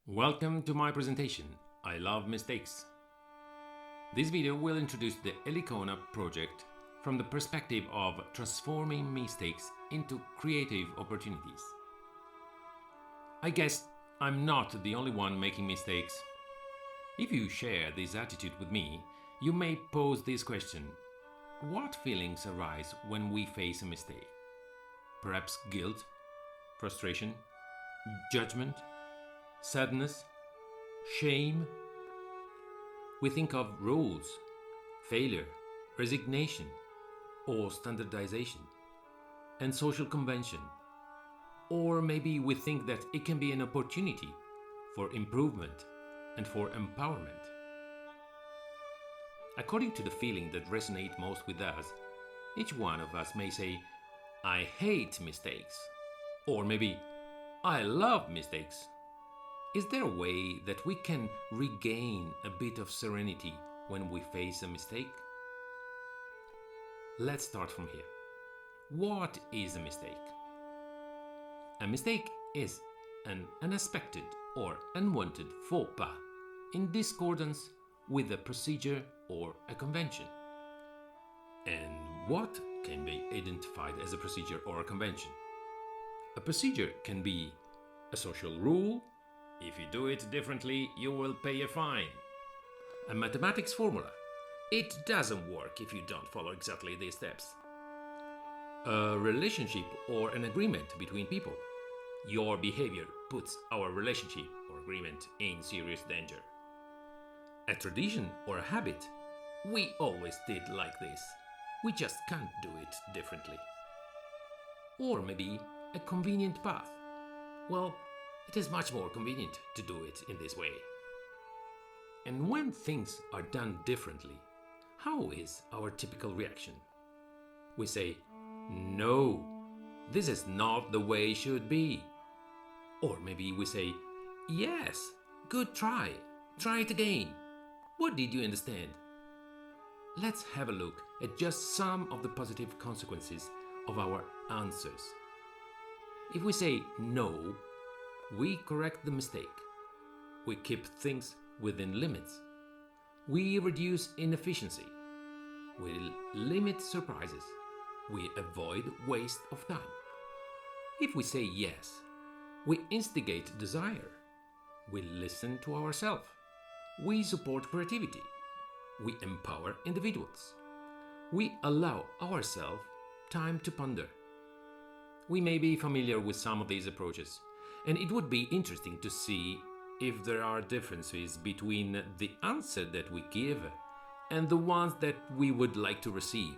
Welcome to my presentation, I Love Mistakes. This video will introduce the Helicona project from the perspective of transforming mistakes into creative opportunities. I guess I'm not the only one making mistakes. If you share this attitude with me, you may pose this question: what feelings arise when we face a mistake? Perhaps guilt, frustration, judgment, sadness, shame. We think of rules, failure, resignation, or standardization, and social convention. Or maybe we think that it can be an opportunity for improvement and for empowerment. According to the feeling that resonates most with us, each one of us may say, I hate mistakes, or maybe, I love mistakes. Is there a way that we can regain a bit of serenity when we face a mistake? Let's start from here. What is a mistake? A mistake is an unexpected or unwanted faux pas in discordance with a procedure or a convention. And what can be identified as a procedure or a convention? A procedure can be a social rule. If you do it differently, you will pay a fine. A mathematics formula. It doesn't work if you don't follow exactly these steps. A relationship or an agreement between people. Your behavior puts our relationship or agreement in serious danger. A tradition or a habit. We always did like this. We just can't do it differently. Or maybe a convenient path. Well, it is much more convenient to do it in this way. And when things are done differently, how is our typical reaction? We say, no, this is not the way it should be. Or maybe we say, yes, good try it again. What did you understand? Let's have a look at just some of the positive consequences of our answers. If we say no, we correct the mistake. We keep things within limits. We reduce inefficiency. We limit surprises. We avoid waste of time. If we say yes, we instigate desire. We listen to ourselves. We support creativity. We empower individuals. We allow ourselves time to ponder. We may be familiar with some of these approaches, and it would be interesting to see if there are differences between the answer that we give and the ones that we would like to receive.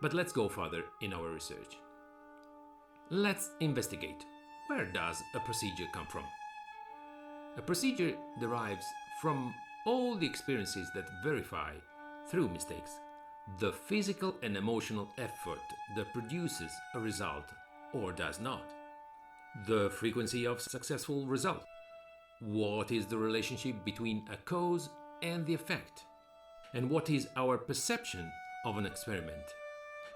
But let's go further in our research. Let's investigate. Where does a procedure come from? A procedure derives from all the experiences that verify, through mistakes, the physical and emotional effort that produces a result or does not. The frequency of successful result. What is the relationship between a cause and the effect? And what is our perception of an experiment?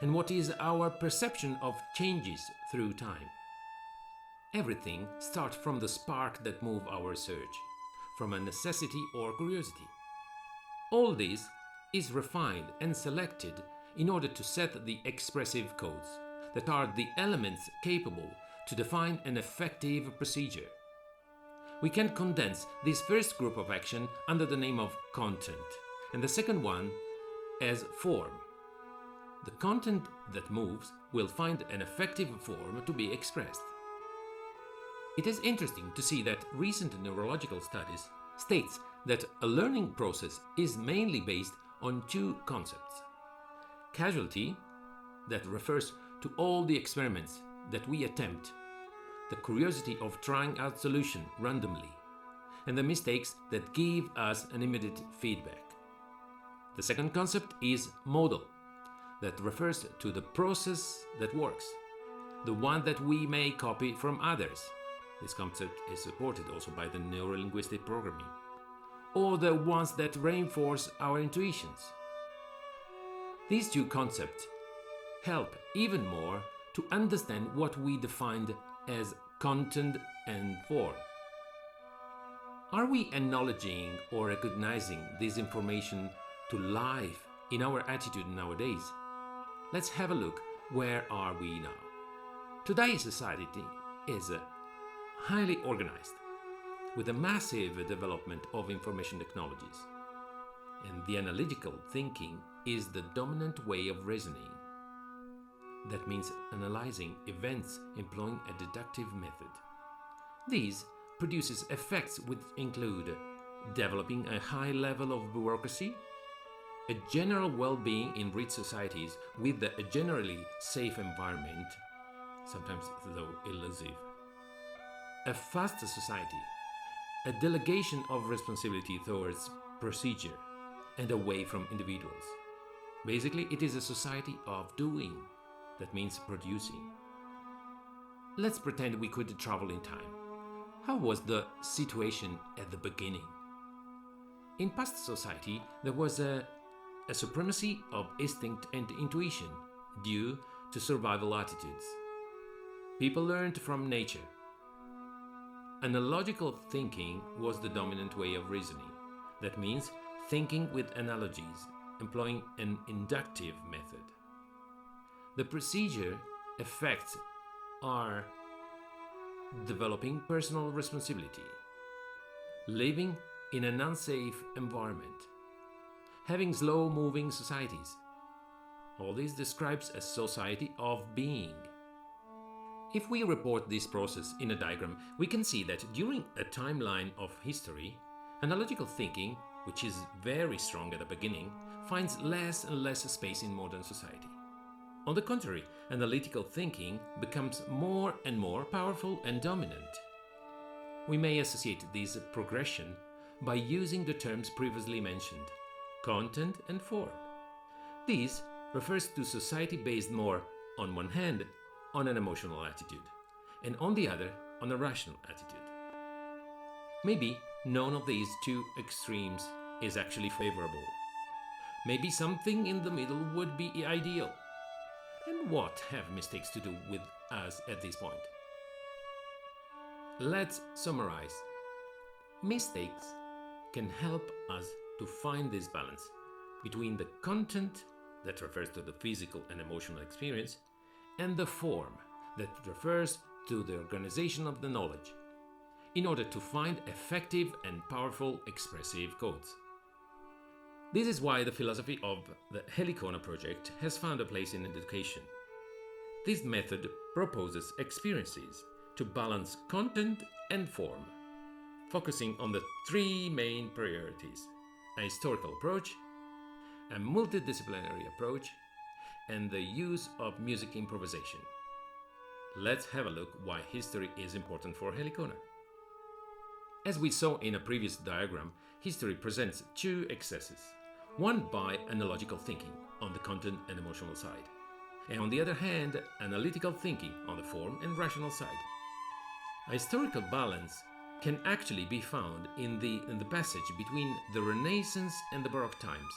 And what is our perception of changes through time? Everything starts from the spark that moves our research, from a necessity or curiosity. All this is refined and selected in order to set the expressive codes that are the elements capable to define an effective procedure. We can condense this first group of action under the name of content, and the second one as form. The content that moves will find an effective form to be expressed. It is interesting to see that recent neurological studies states that a learning process is mainly based on two concepts. Casualty, that refers to all the experiments that we attempt, the curiosity of trying out solution randomly, and the mistakes that give us an immediate feedback. The second concept is model, that refers to the process that works, the one that we may copy from others. This concept is supported also by the neurolinguistic programming, or the ones that reinforce our intuitions. These two concepts help even more to understand what we defined as content and form. Are we acknowledging or recognizing this information to life in our attitude nowadays? Let's have a look. Where are we now? Today's society is highly organized, with a massive development of information technologies. And the analytical thinking is the dominant way of reasoning. That means analyzing events employing a deductive method. These produces effects which include developing a high level of bureaucracy, a general well-being in rich societies with a generally safe environment, sometimes though elusive, a faster society, a delegation of responsibility towards procedure and away from individuals. Basically, it is a society of doing. That means producing. Let's pretend we could travel in time. How was the situation at the beginning? In past society, there was a supremacy of instinct and intuition due to survival attitudes. People learned from nature. Analogical thinking was the dominant way of reasoning. That means thinking with analogies, employing an inductive method. The procedure effects are developing personal responsibility, living in an unsafe environment, having slow-moving societies. All this describes a society of being. If we report this process in a diagram, we can see that during a timeline of history, analogical thinking, which is very strong at the beginning, finds less and less space in modern society. On the contrary, analytical thinking becomes more and more powerful and dominant. We may associate this progression by using the terms previously mentioned, content and form. This refers to society based more, on one hand, on an emotional attitude, and on the other, on a rational attitude. Maybe none of these two extremes is actually favorable. Maybe something in the middle would be ideal. And what have mistakes to do with us at this point? Let's summarize. Mistakes can help us to find this balance between the content, that refers to the physical and emotional experience, and the form, that refers to the organization of the knowledge, in order to find effective and powerful expressive codes. This is why the philosophy of the Helicona project has found a place in education. This method proposes experiences to balance content and form, focusing on the three main priorities: a historical approach, a multidisciplinary approach, and the use of music improvisation. Let's have a look why history is important for Helicona. As we saw in a previous diagram, history presents two excesses. One by analogical thinking on the content and emotional side, and on the other hand, analytical thinking on the form and rational side. A historical balance can actually be found in the passage between the Renaissance and the Baroque times,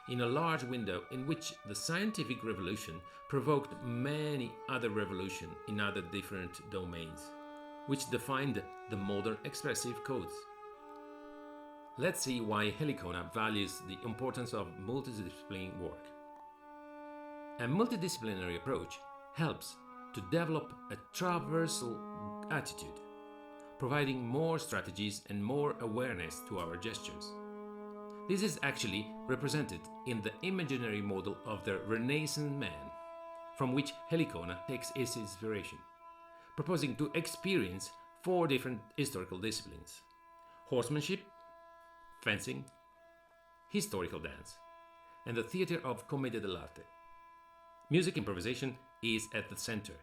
in a large window in which the scientific revolution provoked many other revolutions in other different domains, which defined the modern expressive codes. Let's see why Helicona values the importance of multidisciplinary work. A multidisciplinary approach helps to develop a traversal attitude, providing more strategies and more awareness to our gestures. This is actually represented in the imaginary model of the Renaissance man, from which Helicona takes its inspiration, proposing to experience 4 different historical disciplines: horsemanship, fencing, historical dance, and the theater of commedia dell'arte. Music improvisation is at the center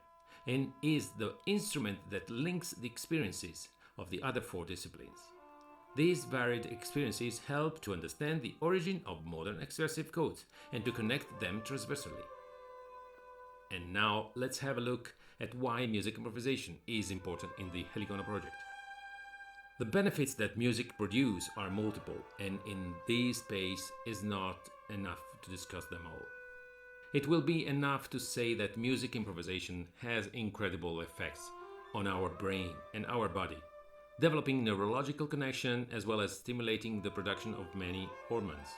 and is the instrument that links the experiences of the other 4 disciplines. These varied experiences help to understand the origin of modern expressive codes and to connect them transversally. And now let's have a look at why music improvisation is important in the Helicona project. The benefits that music produce are multiple, and in this space is not enough to discuss them all. It will be enough to say that music improvisation has incredible effects on our brain and our body, developing neurological connection as well as stimulating the production of many hormones.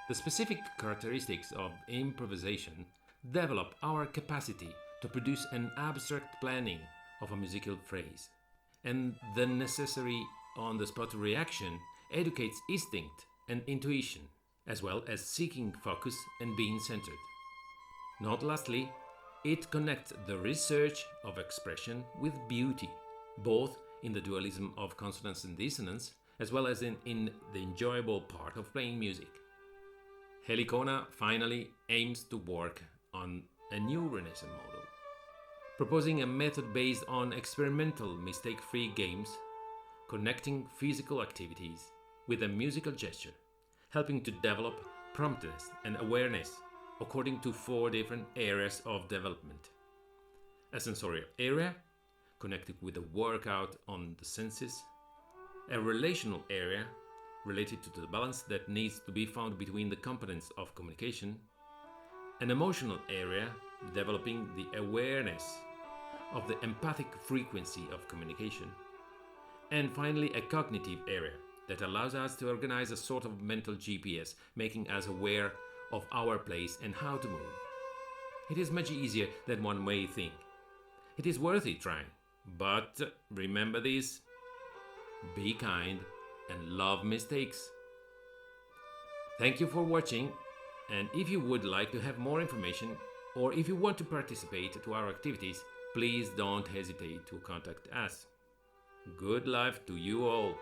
The specific characteristics of improvisation develop our capacity to produce an abstract planning of a musical phrase, and the necessary on-the-spot reaction educates instinct and intuition, as well as seeking focus and being centered. Not lastly, it connects the research of expression with beauty, both in the dualism of consonance and dissonance, as well as in the enjoyable part of playing music. Helicona finally aims to work on a new Renaissance model, proposing a method based on experimental mistake-free games, connecting physical activities with a musical gesture, helping to develop promptness and awareness according to 4 different areas of development. A sensorial area, connected with a workout on the senses, a relational area, related to the balance that needs to be found between the components of communication, an emotional area, developing the awareness of the empathic frequency of communication, and finally a cognitive area that allows us to organize a sort of mental GPS, making us aware of our place and how to move. It is much easier than one may think. It is worth it trying, but remember this: be kind and love mistakes. Thank you for watching, and if you would like to have more information or if you want to participate to our activities, please don't hesitate to contact us. Good life to you all.